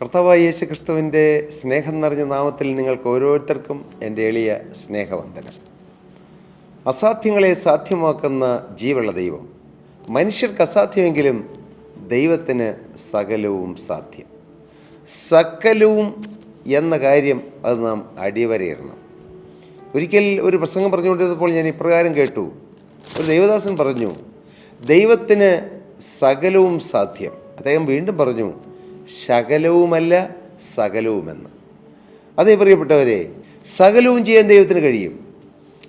കർത്താവായ യേശു ക്രിസ്തുവിൻ്റെ സ്നേഹം നിറഞ്ഞ നാമത്തിൽ നിങ്ങൾക്ക് ഓരോരുത്തർക്കും എൻ്റെ എളിയ സ്നേഹവന്ദനം. അസാധ്യങ്ങളെ സാധ്യമാക്കുന്ന ജീവുള്ള ദൈവം. മനുഷ്യർക്ക് അസാധ്യമെങ്കിലും ദൈവത്തിന് സകലവും സാധ്യം. സകലവും എന്ന കാര്യം അത് നാം അടിവരയിടണം. ഒരിക്കൽ ഒരു പ്രസംഗം പറഞ്ഞുകൊണ്ടിരുന്നപ്പോൾ ഞാൻ ഇപ്രകാരം കേട്ടു. ഒരു ദൈവദാസൻ പറഞ്ഞു, ദൈവത്തിന് സകലവും സാധ്യം. അദ്ദേഹം വീണ്ടും പറഞ്ഞു, ശകലവുമല്ല സകലവുമെന്ന്. അതേ പ്രിയപ്പെട്ടവരെ, സകലവും ചെയ്യാൻ ദൈവത്തിന് കഴിയും.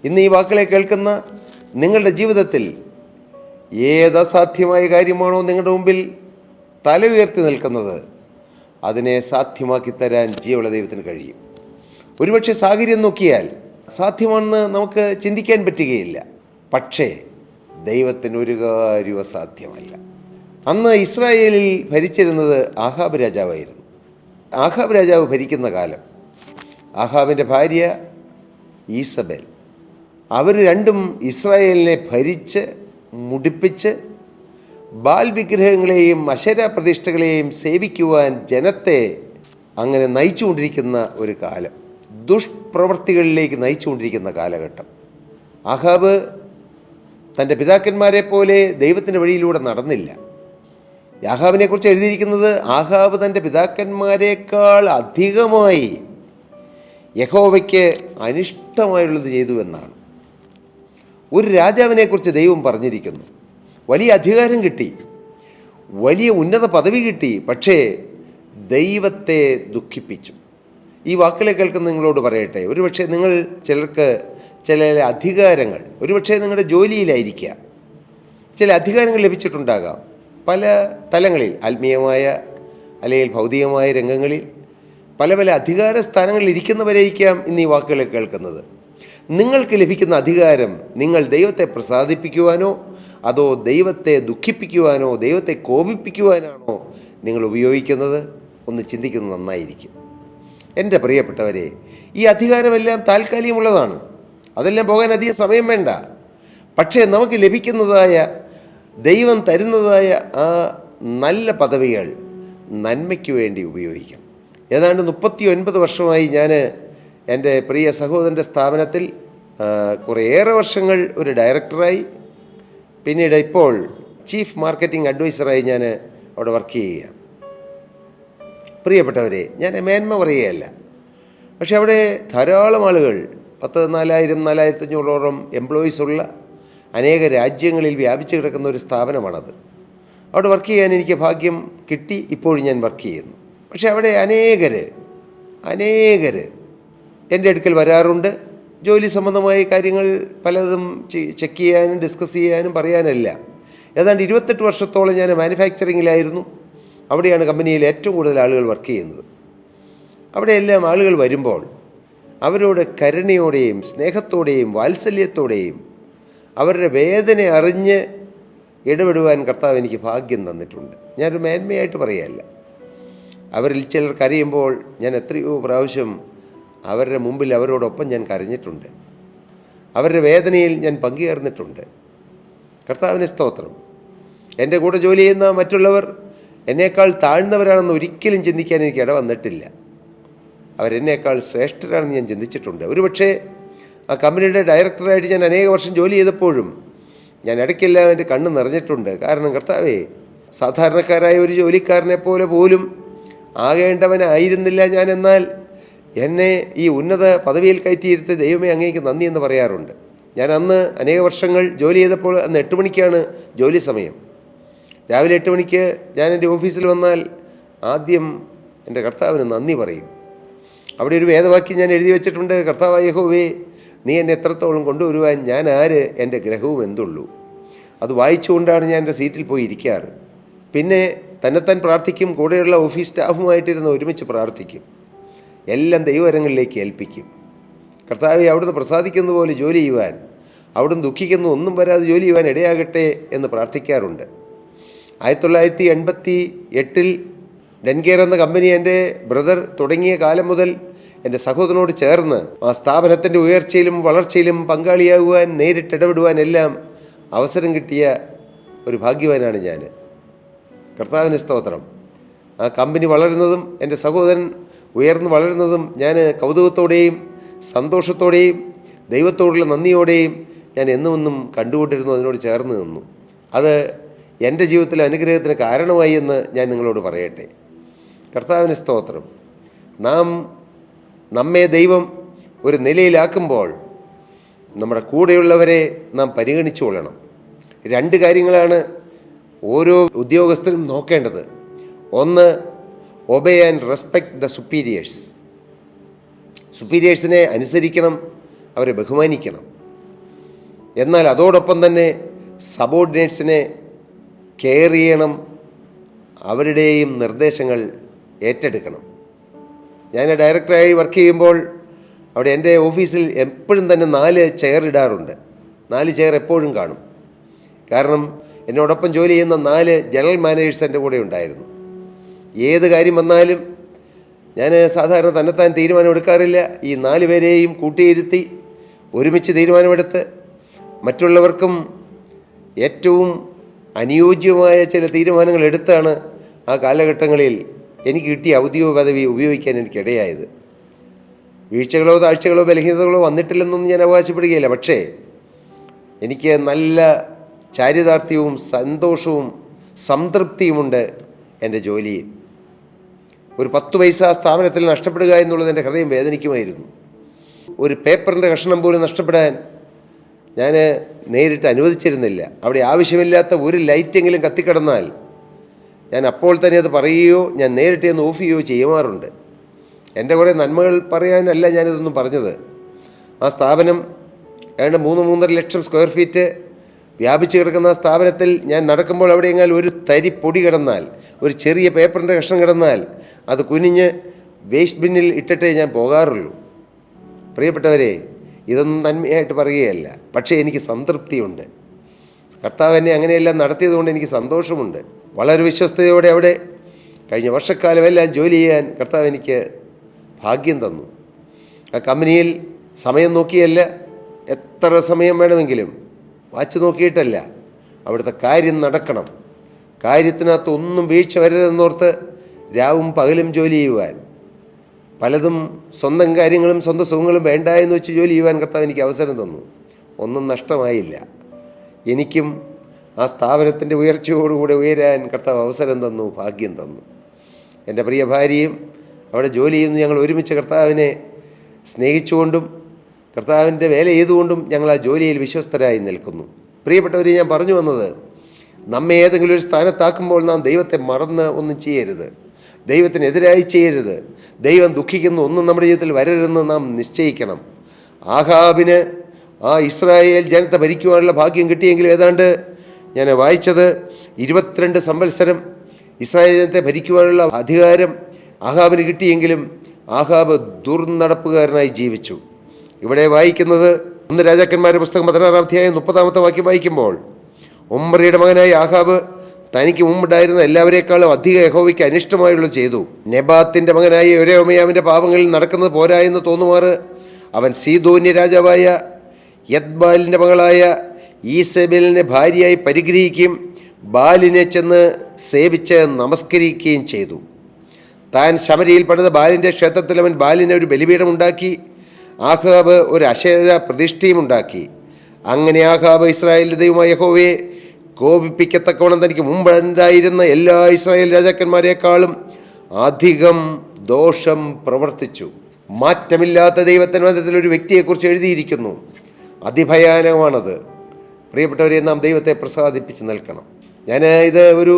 ഇന്ന് ഈ വാക്കുകളെ കേൾക്കുന്ന നിങ്ങളുടെ ജീവിതത്തിൽ ഏതസാധ്യമായ കാര്യമാണോ നിങ്ങളുടെ മുമ്പിൽ തല ഉയർത്തി നിൽക്കുന്നത്, അതിനെ സാധ്യമാക്കി തരാൻ ജീവനുള്ള ദൈവത്തിന് കഴിയും. ഒരുപക്ഷെ സാഹചര്യം നോക്കിയാൽ സാധ്യമാണെന്ന് നമുക്ക് ചിന്തിക്കാൻ പറ്റുകയില്ല. പക്ഷേ ദൈവത്തിന് ഒരു കാര്യവും അസാധ്യമല്ല. അന്ന് ഇസ്രായേലിൽ ഭരിച്ചിരുന്നത് ആഹാബ് രാജാവായിരുന്നു. ആഹാബ് രാജാവ് ഭരിക്കുന്ന കാലം ആഹാബിൻ്റെ ഭാര്യ ഈസബേൽ, അവർ രണ്ടും ഇസ്രായേലിനെ ഭരിച്ച് മുടിപ്പിച്ച് ബാൽ വിഗ്രഹങ്ങളെയും അശേര പ്രതിഷ്ഠകളെയും സേവിക്കുവാൻ ജനത്തെ അങ്ങനെ നയിച്ചുകൊണ്ടിരിക്കുന്ന ഒരു കാലം, ദുഷ്പ്രവൃത്തികളിലേക്ക് നയിച്ചുകൊണ്ടിരിക്കുന്ന കാലഘട്ടം. ആഹാബ് തൻ്റെ പിതാക്കന്മാരെ പോലെ ദൈവത്തിൻ്റെ വഴിയിലൂടെ നടന്നില്ല. ആഹാബിനെക്കുറിച്ച് എഴുതിയിരിക്കുന്നത്, ആഹാബ് തൻ്റെ പിതാക്കന്മാരെക്കാൾ അധികമായി യഹോവയ്ക്ക് അനിഷ്ടമായുള്ളത് ചെയ്തു എന്നാണ്. ഒരു രാജാവിനെക്കുറിച്ച് ദൈവം പറഞ്ഞിരിക്കുന്നു, വലിയ അധികാരം കിട്ടി, വലിയ ഉന്നത പദവി കിട്ടി, പക്ഷേ ദൈവത്തെ ദുഃഖിപ്പിച്ചു. ഈ വാക്കുകളെ കേൾക്കുന്ന നിങ്ങളോട് പറയട്ടെ, ഒരുപക്ഷെ നിങ്ങൾ ചിലർക്ക് ചില അധികാരങ്ങൾ, ഒരുപക്ഷെ നിങ്ങളുടെ ജോലിയിലായിരിക്കാം ചില അധികാരങ്ങൾ ലഭിച്ചിട്ടുണ്ടാകാം. പല തലങ്ങളിൽ, ആത്മീയമായ അല്ലെങ്കിൽ ഭൗതികമായ രംഗങ്ങളിൽ പല പല അധികാര സ്ഥാനങ്ങളിൽ ഇരിക്കുന്നവരായിരിക്കാം ഇന്ന് ഈ വാക്കുകളെ കേൾക്കുന്നത്. നിങ്ങൾക്ക് ലഭിക്കുന്ന അധികാരം നിങ്ങൾ ദൈവത്തെ പ്രസാദിപ്പിക്കുവാനോ അതോ ദൈവത്തെ ദുഃഖിപ്പിക്കുവാനോ ദൈവത്തെ കോപിപ്പിക്കുവാനാണോ നിങ്ങൾ ഉപയോഗിക്കുന്നത്? ഒന്ന് ചിന്തിക്കുന്നത് നന്നായിരിക്കും. എൻ്റെ പ്രിയപ്പെട്ടവരെ, ഈ അധികാരമെല്ലാം താൽക്കാലികമുള്ളതാണ്. അതെല്ലാം പോകാൻ അധികം സമയം വേണ്ട. പക്ഷേ നമുക്ക് ലഭിക്കുന്നതായ, ദൈവം തരുന്നതായ ആ നല്ല പദവികൾ നന്മയ്ക്ക് വേണ്ടി ഉപയോഗിക്കണം. ഏതാണ്ട് 39 വർഷമായി ഞാൻ എൻ്റെ പ്രിയ സഹോദരൻ്റെ സ്ഥാപനത്തിൽ കുറേയേറെ വർഷങ്ങൾ ഒരു ഡയറക്ടറായി, പിന്നീട് ഇപ്പോൾ ചീഫ് മാർക്കറ്റിംഗ് അഡ്വൈസറായി ഞാൻ അവിടെ വർക്ക് ചെയ്യുകയാണ്. പ്രിയപ്പെട്ടവരെ, ഞാൻ മേന്മ പറയുകയല്ല, പക്ഷെ അവിടെ ധാരാളം ആളുകൾ, 4000-4500ഓളം എംപ്ലോയീസ് ഉള്ള അനേക രാജ്യങ്ങളിൽ വ്യാപിച്ചു കിടക്കുന്ന ഒരു സ്ഥാപനമാണത്. അവിടെ വർക്ക് ചെയ്യാൻ എനിക്ക് ഭാഗ്യം കിട്ടി. ഇപ്പോഴും ഞാൻ വർക്ക് ചെയ്യുന്നു. പക്ഷെ അവിടെ അനേകർ എൻ്റെ അടുക്കൽ വരാറുണ്ട്. ജോലി സംബന്ധമായ കാര്യങ്ങൾ പലതും ചെക്ക് ചെയ്യാനും ഡിസ്കസ് ചെയ്യാനും പറയാനല്ല. ഏതാണ്ട് 28 വർഷത്തോളം ഞാൻ മാനുഫാക്ചറിങ്ങിലായിരുന്നു. അവിടെയാണ് കമ്പനിയിൽ ഏറ്റവും കൂടുതൽ ആളുകൾ വർക്ക് ചെയ്യുന്നത്. അവിടെയെല്ലാം ആളുകൾ വരുമ്പോൾ അവരോട് കരുണയോടെയും സ്നേഹത്തോടെയും വാത്സല്യത്തോടെയും അവരുടെ വേദന അറിഞ്ഞ് ഇടപെടുവാൻ കർത്താവ് എനിക്ക് ഭാഗ്യം തന്നിട്ടുണ്ട്. ഞാനൊരു മേന്മയായിട്ട് പറയുകയല്ല. അവരിൽ ചിലർ കരയുമ്പോൾ ഞാൻ എത്രയോ പ്രാവശ്യം അവരുടെ മുമ്പിൽ അവരോടൊപ്പം ഞാൻ കരഞ്ഞിട്ടുണ്ട്. അവരുടെ വേദനയിൽ ഞാൻ പങ്കുചേർന്നിട്ടുണ്ട്. കർത്താവിന് സ്തോത്രം. എൻ്റെ കൂടെ ജോലി ചെയ്യുന്ന മറ്റുള്ളവർ എന്നേക്കാൾ താഴ്ന്നവരാണെന്ന് ഒരിക്കലും ചിന്തിക്കാൻ എനിക്ക് ഇട വന്നിട്ടില്ല. അവരെന്നേക്കാൾ ശ്രേഷ്ഠരാണെന്ന് ഞാൻ ചിന്തിച്ചിട്ടുണ്ട്. ഒരുപക്ഷേ ആ കമ്പനിയുടെ ഡയറക്ടറായിട്ട് ഞാൻ അനേക വർഷം ജോലി ചെയ്തപ്പോഴും ഞാൻ ഇടയ്ക്കെല്ലാം എൻ്റെ കണ്ണ് നിറഞ്ഞിട്ടുണ്ട്. കാരണം കർത്താവേ, സാധാരണക്കാരായ ഒരു ജോലിക്കാരനെ പോലെ പോലും ആകേണ്ടവനായിരുന്നില്ല ഞാൻ, എന്നാൽ എന്നെ ഈ ഉന്നത പദവിയിൽ കയറ്റിയിരുത്തി ദൈവമേ അങ്ങേക്ക് നന്ദി എന്ന് പറയാറുണ്ട്. ഞാൻ അന്ന് അനേക വർഷങ്ങൾ ജോലി ചെയ്തപ്പോൾ അന്ന് 8 മണിക്കാണ് ജോലി സമയം. രാവിലെ 8 മണിക്ക് ഞാൻ എൻ്റെ ഓഫീസിൽ വന്നാൽ ആദ്യം എൻ്റെ കർത്താവിന് നന്ദി പറയും. അവിടെ ഒരു വേദവാക്യം ഞാൻ എഴുതി വെച്ചിട്ടുണ്ട്, കർത്താവായ യഹോവേ, നീ എന്നെ എത്രത്തോളം കൊണ്ടുവരുവാൻ ഞാൻ ആര്, എൻ്റെ ഗ്രഹവും എന്തുള്ളൂ. അത് വായിച്ചുകൊണ്ടാണ് ഞാൻ എൻ്റെ സീറ്റിൽ പോയി ഇരിക്കാറ്. പിന്നെ തന്നെത്താൻ പ്രാർത്ഥിക്കും. കൂടെയുള്ള ഓഫീസ് സ്റ്റാഫുമായിട്ടിരുന്ന് ഒരുമിച്ച് പ്രാർത്ഥിക്കും. എല്ലാം ദൈവകരങ്ങളിലേക്ക് ഏൽപ്പിക്കും. കർത്താവെ, അവിടുന്ന് പ്രസാദിക്കുന്ന പോലെ ജോലി ചെയ്യുവാൻ, അവിടുന്ന് ദുഃഖിക്കുന്ന ഒന്നും വരാതെ ജോലി ചെയ്യുവാൻ ഇടയാകട്ടെ എന്ന് പ്രാർത്ഥിക്കാറുണ്ട്. 1988 ഡെൻകെയർ എന്ന കമ്പനി എൻ്റെ ബ്രദർ തുടങ്ങിയ കാലം മുതൽ എൻ്റെ സഹോദരനോട് ചേർന്ന് ആ സ്ഥാപനത്തിൻ്റെ ഉയർച്ചയിലും വളർച്ചയിലും പങ്കാളിയാകുവാൻ, നേരിട്ടിടപെടുവാൻ എല്ലാം അവസരം കിട്ടിയ ഒരു ഭാഗ്യവാനാണ് ഞാൻ. കർത്താവിന് സ്തോത്രം. ആ കമ്പനി വളരുന്നതും എൻ്റെ സഹോദരൻ ഉയർന്നു വളരുന്നതും ഞാൻ കൗതുകത്തോടെയും സന്തോഷത്തോടെയും ദൈവത്തോടുള്ള നന്ദിയോടെയും ഞാൻ എന്നും കണ്ടുകൊണ്ടിരുന്നു, അതിനോട് ചേർന്ന് നിന്നു. അത് എൻ്റെ ജീവിതത്തിലെ അനുഗ്രഹത്തിന് കാരണമായി എന്ന് ഞാൻ നിങ്ങളോട് പറയട്ടെ. കർത്താവിന് സ്തോത്രം. നമ്മെ ദൈവം ഒരു നിലയിലാക്കുമ്പോൾ നമ്മുടെ കൂടെയുള്ളവരെ നാം പരിഗണിച്ചു കൊള്ളണം. 2 കാര്യങ്ങളാണ് ഓരോ ഉദ്യോഗസ്ഥരും നോക്കേണ്ടത്. ഒന്ന്, obey and respect the superiors. സുപ്പീരിയേഴ്സിനെ അനുസരിക്കണം, അവരെ ബഹുമാനിക്കണം. എന്നാൽ അതോടൊപ്പം തന്നെ സബോർഡിനേറ്റ്സിനെ കെയർ ചെയ്യണം, അവരുടെയും നിർദ്ദേശങ്ങൾ ഏറ്റെടുക്കണം. ഞാൻ ഡയറക്ടറായി വർക്ക് ചെയ്യുമ്പോൾ അവിടെ എൻ്റെ ഓഫീസിൽ എപ്പോഴും തന്നെ 4 ചെയർ ഇടാറുണ്ട്. 4 ചെയർ എപ്പോഴും കാണും. കാരണം എന്നോടൊപ്പം ജോലി ചെയ്യുന്ന 4 ജനറൽ മാനേജേഴ്സ് എൻ്റെ കൂടെ ഉണ്ടായിരുന്നു. ഏത് കാര്യം വന്നാലും ഞാൻ സാധാരണ തന്നെത്താൻ തീരുമാനമെടുക്കാറില്ല. ഈ 4 പേരെയും കൂട്ടിയിരുത്തി ഒരുമിച്ച് തീരുമാനമെടുത്ത് മറ്റുള്ളവർക്കും ഏറ്റവും അനുയോജ്യമായ ചില തീരുമാനങ്ങൾ എടുത്താണ് ആ കാലഘട്ടങ്ങളിൽ എനിക്ക് കിട്ടിയ ഔദ്യോഗിക പദവി ഉപയോഗിക്കാൻ എനിക്കിടയായത്. വീഴ്ചകളോ താഴ്ചകളോ ബലഹീനതകളോ വന്നിട്ടില്ലെന്നൊന്നും ഞാൻ അവകാശപ്പെടുകയില്ല. പക്ഷേ എനിക്ക് നല്ല ചാരിതാർത്ഥ്യവും സന്തോഷവും സംതൃപ്തിയുമുണ്ട് എൻ്റെ ജോലിയിൽ. ഒരു 10 പൈസ സ്ഥാപനത്തിൽ നഷ്ടപ്പെടുക എന്നുള്ളത് എൻ്റെ ഹൃദയം വേദനിക്കുമായിരുന്നു. ഒരു പേപ്പറിൻ്റെ കഷ്ണം പോലും നഷ്ടപ്പെടാൻ ഞാൻ നേരിട്ട് അനുവദിച്ചിരുന്നില്ല. അവിടെ ആവശ്യമില്ലാത്ത ഒരു ലൈറ്റെങ്കിലും കത്തിക്കിടന്നാൽ ഞാൻ അപ്പോൾ തന്നെ അത് പറയുകയോ ഞാൻ നേരിട്ട് ചെന്ന് ഓഫ് ചെയ്യുകയോ ചെയ്യുമാറുണ്ട്. എൻ്റെ കുറേ നന്മകൾ പറയാനല്ല ഞാനിതൊന്നും പറഞ്ഞത്. ആ സ്ഥാപനം ഏതാണ്ട് 3-3.5 ലക്ഷം സ്ക്വയർ ഫീറ്റ് വ്യാപിച്ച് കിടക്കുന്ന ആ സ്ഥാപനത്തിൽ ഞാൻ നടക്കുമ്പോൾ അവിടെ എങ്ങാൽ ഒരു തരി പൊടി കിടന്നാൽ, ഒരു ചെറിയ പേപ്പറിൻ്റെ കഷ്ണം കിടന്നാൽ അത് കുനിഞ്ഞ് വേസ്റ്റ് ബിന്നിൽ ഇട്ടിട്ടേ ഞാൻ പോകാറുള്ളൂ. പ്രിയപ്പെട്ടവരെ, ഇതൊന്നും നന്മയായിട്ട് പറയുകയല്ല, പക്ഷേ എനിക്ക് സംതൃപ്തിയുണ്ട്. കർത്താവ് എന്നെ അങ്ങനെയെല്ലാം നടത്തിയതുകൊണ്ട് എനിക്ക് സന്തോഷമുണ്ട്. വളരെ വിശ്വസ്തയോടെ അവിടെ കഴിഞ്ഞ വർഷക്കാലമെല്ലാം ജോലി ചെയ്യാൻ കർത്താവ് എനിക്ക് ഭാഗ്യം തന്നു. ആ കമ്പനിയിൽ സമയം നോക്കിയല്ല, എത്ര സമയം വേണമെങ്കിലും വാച്ച് നോക്കിയിട്ടല്ല, അവിടുത്തെ കാര്യം നടക്കണം, കാര്യത്തിനകത്ത് ഒന്നും വീഴ്ച വരരുതെന്നോർത്ത് രാവും പകലും ജോലി ചെയ്യുവാൻ, പലതും സ്വന്തം കാര്യങ്ങളും സ്വന്തം സുഖങ്ങളും വേണ്ട എന്ന് വെച്ച് ജോലി ചെയ്യുവാൻ കർത്താവ് എനിക്ക് അവസരം തന്നു. ഒന്നും നഷ്ടമായില്ല. എനിക്കും ആ സ്ഥാപനത്തിൻ്റെ ഉയർച്ചയോടുകൂടെ ഉയരാൻ കർത്താവ് അവസരം തന്നു, ഭാഗ്യം തന്നു. എൻ്റെ പ്രിയ ഭാര്യയും അവിടെ ജോലി ചെയ്യുന്നു. ഞങ്ങൾ ഒരുമിച്ച് കർത്താവിനെ സ്നേഹിച്ചുകൊണ്ടും കർത്താവിൻ്റെ വേല ചെയ്തുകൊണ്ടും ഞങ്ങൾ ആ ജോലിയിൽ വിശ്വസ്തരായി നിൽക്കുന്നു. പ്രിയപ്പെട്ടവരെ, ഞാൻ പറഞ്ഞു വന്നത്, നമ്മെ ഏതെങ്കിലും ഒരു സ്ഥാനത്താക്കുമ്പോൾ നാം ദൈവത്തെ മറന്ന് ഒന്നും ചെയ്യരുത്, ദൈവത്തിനെതിരായി ചെയ്യരുത്. ദൈവം ദുഃഖിക്കുന്ന ഒന്നും നമ്മുടെ ജീവിതത്തിൽ വരരുതെന്ന് നാം നിശ്ചയിക്കണം. ആഹാബിന് ആ ഇസ്രായേൽ ജനത്തെ ഭരിക്കുവാനുള്ള ഭാഗ്യം കിട്ടിയെങ്കിലും ഏതാണ്ട് ഞാൻ വായിച്ചത് 22 സംവത്സരം ഇസ്രായേൽ ജനത്തെ ഭരിക്കുവാനുള്ള അധികാരം ആഹാബിന് കിട്ടിയെങ്കിലും ആഹാബ് ദുർനടപ്പുകാരനായി ജീവിച്ചു. ഇവിടെ വായിക്കുന്നത് 1 രാജാക്കന്മാരുടെ പുസ്തകം 16-ാം അധ്യായം 30-ാമത്തെ വാക്യം വായിക്കുമ്പോൾ, ഒമ്രിയുടെ മകനായ ആഹാബ് തനിക്ക് മുമ്പുണ്ടായിരുന്ന എല്ലാവരേക്കാളും അധികം യഹോവയ്ക്ക് അനിഷ്ടമായുള്ളത് ചെയ്തു. നെബാത്തിൻ്റെ മകനായ യൊരോബെയാമിൻ്റെ പാപങ്ങളിൽ നടക്കുന്നത് പോരാ എന്ന് തോന്നുമാറ് അവൻ സീദോന്യ രാജാവായ യദ്ബാലിൻ്റെ മകളായ ഈസബേലിനെ ഭാര്യയായി പരിഗ്രഹിക്കുകയും ബാലിനെ ചെന്ന് സേവിച്ച് നമസ്കരിക്കുകയും ചെയ്തു. താൻ ശമരിയിൽ പണിത ബാലിൻ്റെ ക്ഷേത്രത്തിൽ അവൻ ബാലിന് ഒരു ബലിപീഠമുണ്ടാക്കി, ആഹാബ് ഒരു അശേര പ്രതിഷ്ഠയും ഉണ്ടാക്കി. അങ്ങനെ ആഹാബ് ഇസ്രായേലിൻ്റെ ദൈവമായ യഹോവയെ കോപിപ്പിക്കത്തക്കവണ്ണം തനിക്ക് മുമ്പുണ്ടായിരുന്ന എല്ലാ ഇസ്രായേൽ രാജാക്കന്മാരെക്കാളും അധികം ദോഷം പ്രവർത്തിച്ചു. മാറ്റമില്ലാത്ത ദൈവത്തിൻ്റെ ഒരു വ്യക്തിയെക്കുറിച്ച് എഴുതിയിരിക്കുന്നു. അതിഭയാനകമാണത്. പ്രിയപ്പെട്ടവരെ, നാം ദൈവത്തെ പ്രസാദിപ്പിച്ച് നിൽക്കണം. ഞാൻ ഇത് ഒരു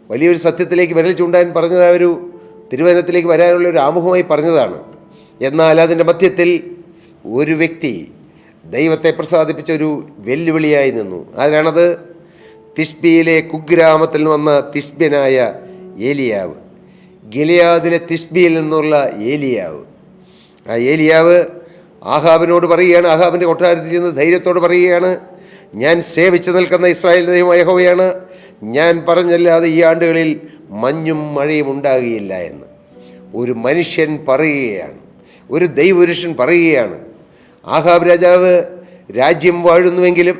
വലിയൊരു സത്യത്തിലേക്ക് വിരൽ ചൂണ്ടാൻ പറഞ്ഞത് ഒരു തിരുവചനത്തിലേക്ക് വരാനുള്ള ഒരു ആമുഖമായി പറഞ്ഞതാണ്. എന്നാൽ അതിൻ്റെ മധ്യത്തിൽ ഒരു വ്യക്തി ദൈവത്തെ പ്രസാദിപ്പിച്ച ഒരു വെല്ലുവിളിയായി നിന്നു. ആരാണത്? തിസ്ബിയിലെ കുഗ്രാമത്തിൽ വന്ന തിസ്ബ്യനായ ഏലിയാവ്, ഗിലെയാദിലെ തിസ്ബിയിൽ നിന്നുള്ള ഏലിയാവ്. ആ ഏലിയാവ് ആഹാബിനോട് പറയുകയാണ്, ആഹാബിൻ്റെ കൊട്ടാരത്തിൽ നിന്ന് ധൈര്യത്തോട് പറയുകയാണ്, ഞാൻ സേവിച്ച് നിൽക്കുന്ന ഇസ്രായേൽ ദൈവമായ യഹോവയാണ്, ഞാൻ പറഞ്ഞല്ലാതെ ഈ ആണ്ടുകളിൽ മഞ്ഞും മഴയും ഉണ്ടാകുകയില്ല എന്ന് ഒരു മനുഷ്യൻ പറയുകയാണ്, ഒരു ദൈവപുരുഷൻ പറയുകയാണ്. ആഹാബ് രാജാവ് രാജ്യം വാഴുന്നുവെങ്കിലും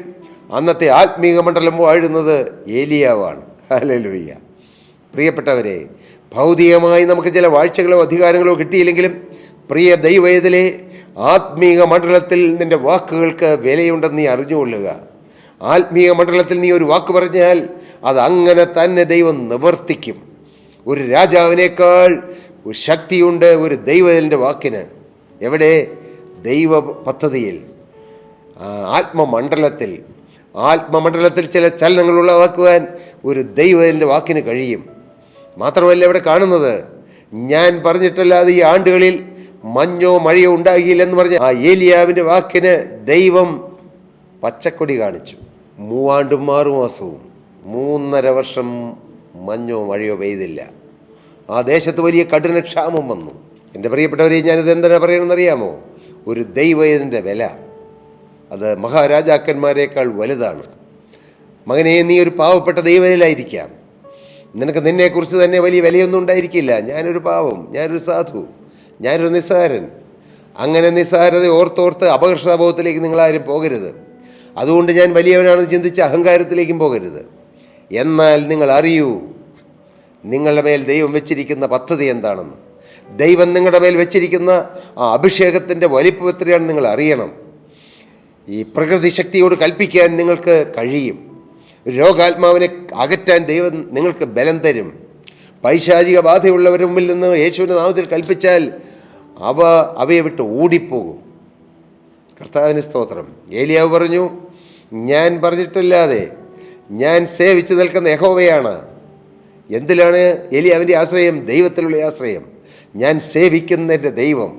അന്നത്തെ ആത്മീക മണ്ഡലം വാഴുന്നത് ഏലിയാവാണ്. ഹല്ലേലൂയ. പ്രിയപ്പെട്ടവരെ, ഭൗതികമായി നമുക്ക് ചില വാഴ്ചകളോ അധികാരങ്ങളോ കിട്ടിയില്ലെങ്കിലും പ്രിയ ദൈവവേദലേ, ആത്മീക മണ്ഡലത്തിൽ നിൻ്റെ വാക്കുകൾക്ക് വിലയുണ്ടെന്ന് നീ അറിഞ്ഞുകൊള്ളുക. ആത്മീയ മണ്ഡലത്തിൽ നീ ഒരു വാക്ക് പറഞ്ഞാൽ അത് അങ്ങനെ തന്നെ ദൈവം നിവർത്തിക്കും. ഒരു രാജാവിനേക്കാൾ ഒരു ശക്തിയുണ്ട് ഒരു ദൈവത്തിൻ്റെ വാക്കിന്. എവിടെ? ദൈവ പദ്ധതിയിൽ, ആത്മമണ്ഡലത്തിൽ ചില ചലനങ്ങൾ ഉളവാക്കുവാൻ ഒരു ദൈവത്തിൻ്റെ വാക്കിന് കഴിയും. മാത്രമല്ല ഇവിടെ കാണുന്നത്, ഞാൻ പറഞ്ഞിട്ടല്ലാതെ ഈ ആണ്ടുകളിൽ മഞ്ഞോ മഴയോ ഉണ്ടാകില്ലെന്ന് പറഞ്ഞ ആ ഏലിയാവിൻ്റെ വാക്കിന് ദൈവം പച്ചക്കൊടി കാണിച്ചു. 3 ആണ്ടും 6 മാസവും 3.5 വർഷം മഞ്ഞോ മഴയോ പെയ്തില്ല. ആ ദേശത്ത് വലിയ കഠിന ക്ഷാമം വന്നു. എൻ്റെ പ്രിയപ്പെട്ടവരെ, ഞാനിത് എന്താണ് പറയണമെന്നറിയാമോ? ഒരു ദൈവത്തിൻ്റെ വില അത് മഹാരാജാക്കന്മാരെക്കാൾ വലുതാണ്. മകനെ, നീ ഒരു പാവപ്പെട്ട ദൈവത്തിലായിരിക്കാം. നിനക്ക് നിന്നെക്കുറിച്ച് തന്നെ വലിയ വിലയൊന്നും ഉണ്ടായിരിക്കില്ല. ഞാനൊരു പാവം, ഞാനൊരു സാധു, ഞാനൊരു നിസ്സാരൻ. അങ്ങനെ നിസ്സാരത ഓർത്തോർത്ത് അപകർഷതാബോധത്തിലേക്ക് നിങ്ങളാരും പോകരുത്. അതുകൊണ്ട് ഞാൻ വലിയവനാണെന്ന് ചിന്തിച്ച് അഹങ്കാരത്തിലേക്കും പോകരുത്. എന്നാൽ നിങ്ങൾ അറിയൂ, നിങ്ങളുടെ മേൽ ദൈവം വെച്ചിരിക്കുന്ന പദ്ധതി എന്താണെന്ന്. ദൈവം നിങ്ങളുടെ മേൽ വെച്ചിരിക്കുന്ന ആ അഭിഷേകത്തിൻ്റെ വലിപ്പം എത്രയാണെന്ന് നിങ്ങൾ അറിയണം. ഈ പ്രകൃതി ശക്തിയോട് കൽപ്പിക്കാൻ നിങ്ങൾക്ക് കഴിയും. രോഗാത്മാവിനെ അകറ്റാൻ ദൈവം നിങ്ങൾക്ക് ബലം തരും. പൈശാചിക ബാധയുള്ളവരുടെ മുമ്പിൽ നിന്ന് യേശുവിൻ്റെ നാമത്തിൽ കൽപ്പിച്ചാൽ അവയെ വിട്ട് ഓടിപ്പോകും. കർത്താവിന് സ്തോത്രം. ഏലിയാവ് പറഞ്ഞു, ഞാൻ പറഞ്ഞിട്ടല്ലാതെ ഞാൻ സേവിച്ച് നിൽക്കുന്ന യഹോവയാണ്. എന്തിലാണ് ഏലിയാവിൻ്റെ ആശ്രയം? ദൈവത്തിലുള്ള ആശ്രയം. ഞാൻ സേവിക്കുന്ന എൻ്റെ ദൈവം,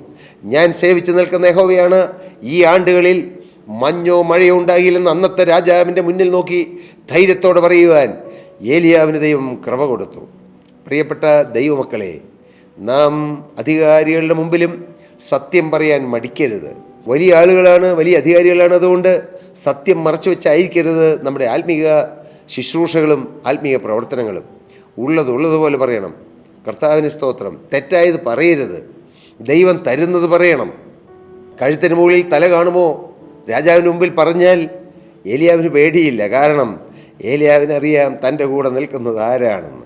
ഞാൻ സേവിച്ച് നിൽക്കുന്ന യഹോവയാണ്. ഈ ആണ്ടുകളിൽ മഞ്ഞോ മഴയോ ഉണ്ടാകില്ലെന്ന് അന്നത്തെ രാജാവിൻ്റെ മുന്നിൽ നോക്കി ധൈര്യത്തോടെ പറയുവാൻ ഏലിയാവിന് ദൈവം കൃപ കൊടുത്തു. പ്രിയപ്പെട്ട ദൈവമക്കളെ, നാം അധികാരികളുടെ മുമ്പിലും സത്യം പറയാൻ മടിക്കരുത്. വലിയ ആളുകളാണ്, വലിയ അധികാരികളാണ്. അതുകൊണ്ട് സത്യം മറച്ചു വെച്ചായിരിക്കരുത് നമ്മുടെ ആത്മീക ശുശ്രൂഷകളും ആത്മീയ പ്രവർത്തനങ്ങളും. ഉള്ളതുപോലെ പറയണം. കർത്താവിന് സ്തോത്രം. തെറ്റായത് പറയരുത്. ദൈവം തരുന്നത് പറയണം. കഴുത്തിന് മുകളിൽ തല കാണുമോ രാജാവിന് മുമ്പിൽ പറഞ്ഞാൽ ഏലിയാവിന് പേടിയില്ല. കാരണം ഏലിയാവിനറിയാം തൻ്റെ കൂടെ നിൽക്കുന്നത് ആരാണെന്ന്.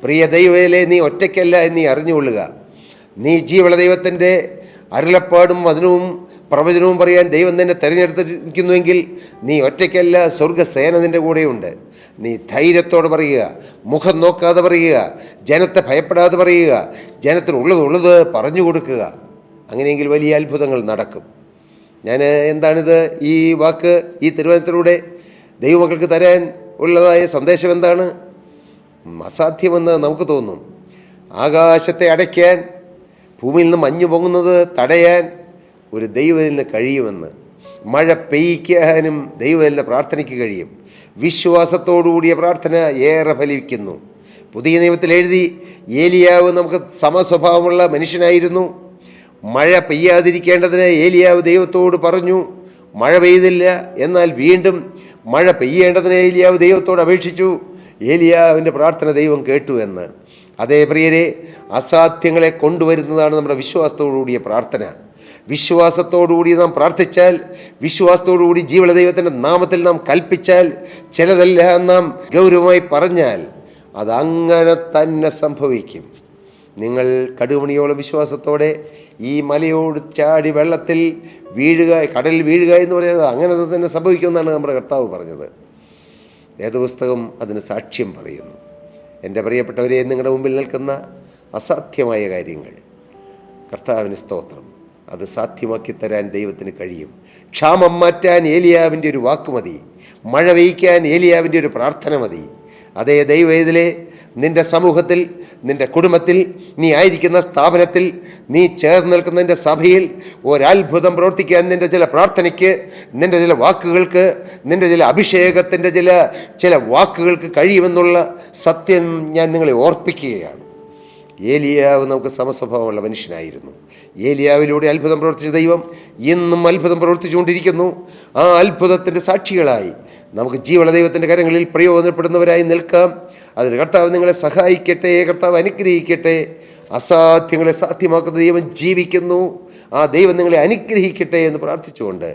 പ്രിയ ദൈവത്തിലെ, നീ ഒറ്റയ്ക്കല്ല എന്ന് നീ അറിഞ്ഞുകൊള്ളുക. നീ ജീവനുള്ള ദൈവത്തിൻ്റെ അരുളപ്പാടും വചനവും പ്രവചനവും പറയാൻ ദൈവം തന്നെ തിരഞ്ഞെടുത്തിരിക്കുന്നുവെങ്കിൽ നീ ഒറ്റയ്ക്കല്ല, സ്വർഗ്ഗസേന നിൻ്റെ കൂടെയുണ്ട്. നീ ധൈര്യത്തോടെ പറയുക, മുഖം നോക്കാതെ പറയുക, ജനത്തെ ഭയപ്പെടാതെ പറയുക, ജനത്തിനുള്ളത് പറഞ്ഞു കൊടുക്കുക. അങ്ങനെയെങ്കിൽ വലിയ അത്ഭുതങ്ങൾ നടക്കും. ഞാൻ എന്താണിത്, ഈ വാക്ക്, ഈ തിരുവചനത്തിലൂടെ ദൈവമക്കൾക്ക് തരാൻ ഉള്ളതായ സന്ദേശം എന്താണ്? അസാധ്യമെന്ന് നമുക്ക് തോന്നും. ആകാശത്തെ അടയ്ക്കാൻ, ഭൂമിയിൽ നിന്ന് മഞ്ഞു പൊങ്ങുന്നത് തടയാൻ ഒരു ദൈവത്തിന് കഴിയുമെന്ന്. മഴ പെയ്യിക്കാനും ദൈവത്തിൻ്റെ പ്രാർത്ഥനയ്ക്ക് കഴിയും. വിശ്വാസത്തോടുകൂടിയ പ്രാർത്ഥന ഏറെ ഫലിക്കുന്നു. പുതിയ നിയമത്തിൽ എഴുതി, ഏലിയാവ് നമുക്ക് സമസ്വഭാവമുള്ള മനുഷ്യനായിരുന്നു. മഴ പെയ്യാതിരിക്കേണ്ടതിന് ഏലിയാവ് ദൈവത്തോട് പറഞ്ഞു. മഴ പെയ്തില്ല. എന്നാൽ വീണ്ടും മഴ പെയ്യേണ്ടതിന് ഏലിയാവ് ദൈവത്തോട് അപേക്ഷിച്ചു. ഏലിയാവിൻ്റെ പ്രാർത്ഥന ദൈവം കേട്ടു എന്ന്. അതേ പ്രിയരെ, അസാധ്യങ്ങളെ കൊണ്ടുവരുന്നതാണ് നമ്മുടെ വിശ്വാസത്തോടുകൂടിയ പ്രാർത്ഥന. വിശ്വാസത്തോടുകൂടി നാം പ്രാർത്ഥിച്ചാൽ, വിശ്വാസത്തോടുകൂടി ജീവന ദൈവത്തിൻ്റെ നാമത്തിൽ നാം കൽപ്പിച്ചാൽ, ചിലതെല്ലാം നാം ഗൗരവമായി പറഞ്ഞാൽ അതങ്ങനെ തന്നെ സംഭവിക്കും. നിങ്ങൾ കടുമണിയോളം വിശ്വാസത്തോടെ ഈ മലയോട് ചാടി വെള്ളത്തിൽ വീഴുക, കടലിൽ വീഴുക എന്ന് പറയുന്നത് അങ്ങനെ തന്നെ സംഭവിക്കുമെന്നാണ് നമ്മുടെ കർത്താവ് പറഞ്ഞത്. വേദപുസ്തകം അതിന് സാക്ഷ്യം പറയുന്നു. എൻ്റെ പ്രിയപ്പെട്ടവരെ, നിങ്ങളുടെ മുമ്പിൽ നിൽക്കുന്ന അസാധ്യമായ കാര്യങ്ങൾ, കർത്താവിന് സ്തോത്രം, അത് സാധ്യമാക്കി തരാൻ ദൈവത്തിന് കഴിയും. ക്ഷാമം മാറ്റാൻ ഏലിയാവിൻ്റെ ഒരു വാക്ക് മതി. മഴ പെയ്യ്ക്കാൻ ഏലിയാവിൻ്റെ ഒരു പ്രാർത്ഥന മതി. അതേ ദൈവവേദലേ, നിൻ്റെ സമൂഹത്തിൽ, നിൻ്റെ കുടുംബത്തിൽ, നീ ആയിരിക്കുന്ന സ്ഥാപനത്തിൽ, നീ ചേർന്ന് നിൽക്കുന്ന നിൻ്റെ സഭയിൽ ഒരത്ഭുതം പ്രവർത്തിക്കാൻ നിൻ്റെ ചില പ്രാർത്ഥനയ്ക്ക്, നിൻ്റെ ചില വാക്കുകൾക്ക്, നിൻ്റെ ചില അഭിഷേകത്തിൻ്റെ ചില വാക്കുകൾക്ക് കഴിയുമെന്നുള്ള സത്യം ഞാൻ നിങ്ങളെ ഓർപ്പിക്കുകയാണ്. ഏലിയാവ് നമുക്ക് സമസ്വഭാവമുള്ള മനുഷ്യനായിരുന്നു. ഏലിയാവിലൂടെ അത്ഭുതം പ്രവർത്തിച്ച ദൈവം ഇന്നും അത്ഭുതം പ്രവർത്തിച്ചുകൊണ്ടിരിക്കുന്നു. ആ അത്ഭുതത്തിൻ്റെ സാക്ഷികളായി നമുക്ക് ജീവന ദൈവത്തിൻ്റെ കരങ്ങളിൽ പ്രയോജനപ്പെടുന്നവരായി നിൽക്കാം. അതിന് കർത്താവ് നിങ്ങളെ സഹായിക്കട്ടെ. കർത്താവ് അനുഗ്രഹിക്കട്ടെ. അസാധ്യങ്ങളെ സാധ്യമാക്കുന്ന ദൈവം ജീവിക്കുന്നു. ആ ദൈവം നിങ്ങളെ അനുഗ്രഹിക്കട്ടെ എന്ന് പ്രാർത്ഥിച്ചുകൊണ്ട്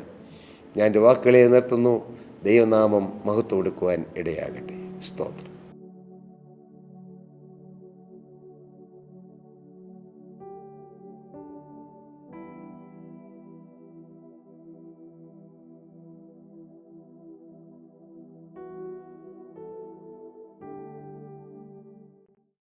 ഞാൻ എൻ്റെ വാക്കുകളെ നിർത്തുന്നു. ദൈവനാമം മഹത്വം കൊടുക്കുവാൻ ഇടയാകട്ടെ. സ്തോത്രം.